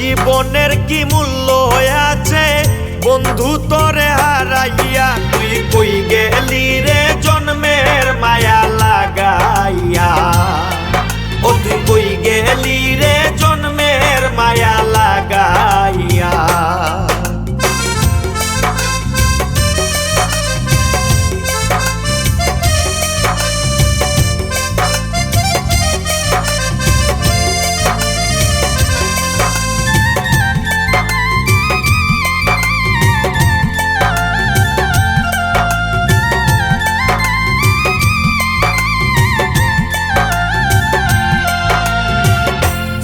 জীবনের কি মূল্য আছে বন্ধু তোরে হারাইয়া, তুই কই গেলি রে জন্মের মায়া লাগাইয়া। ও তুই কই গেলি রে জন্মের মায়া লাগাইয়া।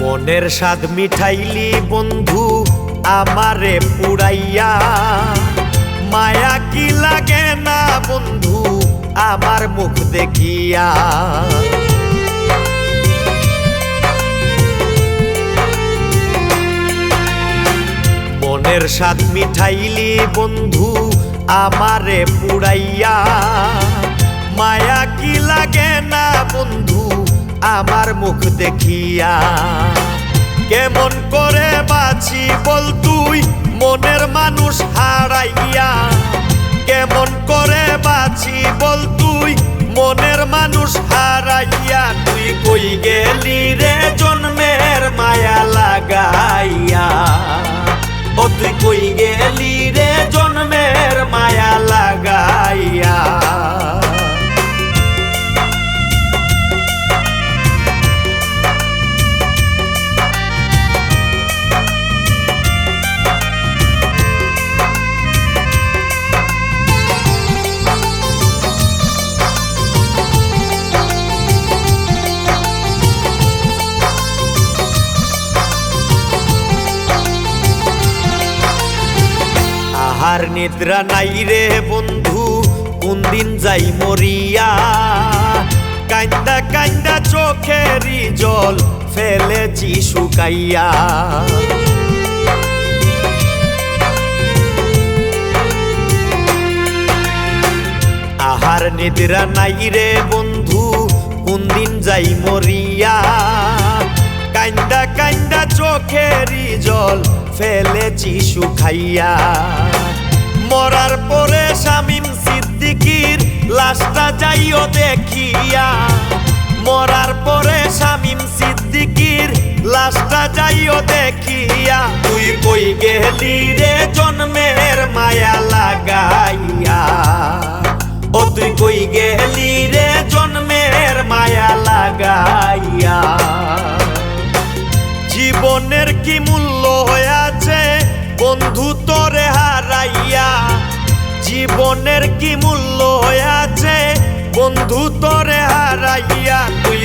মনের স্বাদ মিঠাইলি বন্ধু আমারে পুরাইয়া, মায়া কি লাগে না বন্ধু আমার মুখ দেখিয়া। মনের স্বাদ মিঠাইলি বন্ধু আমারে পুরাইয়া, মায়া কি লাগে না বন্ধু আমার মুখ দেখিয়া। কেমন করে বাঁচি বল তুই মনের মানুষ হারাইয়া, কেমন করে বাঁচি বল তুই মনের মানুষ হারাইয়া। তুই কই গেলি রে জন্মের মায়া লাগাইয়া। ও তুই কই গেলি রে জন্মের মায়া লাগাইয়া। আর নিদ্রা নাই রে বন্ধু কোন দিন যাই মরিয়া, কান্দা কান্দা চোখেরই জল ফেলেছি শুকাইয়া। আহার নিদ্রা নাই রে বন্ধু কোন দিন যাই মরিয়া, কান্দা কান্দা চোখেরই জল ফেলেছি শুকাইয়া। মরার পরে শামীম সিদ্দিকীর লাশটা যাইও দেখিয়া, মরার পরে শামীম সিদ্দিকীর লাশটা যাইও দেখিয়া। তুই কই গেলি রে জন্মের মায়া লাগাইয়া। ও তুই কই গেলি রে জন্মের মায়া লাগাইয়া। জীবনের কি মূল্য আছে বন্ধু তোরে হারাইয়া, জীবনের কি মূল্য আছে বন্ধু তোরে হারাইয়া। তুই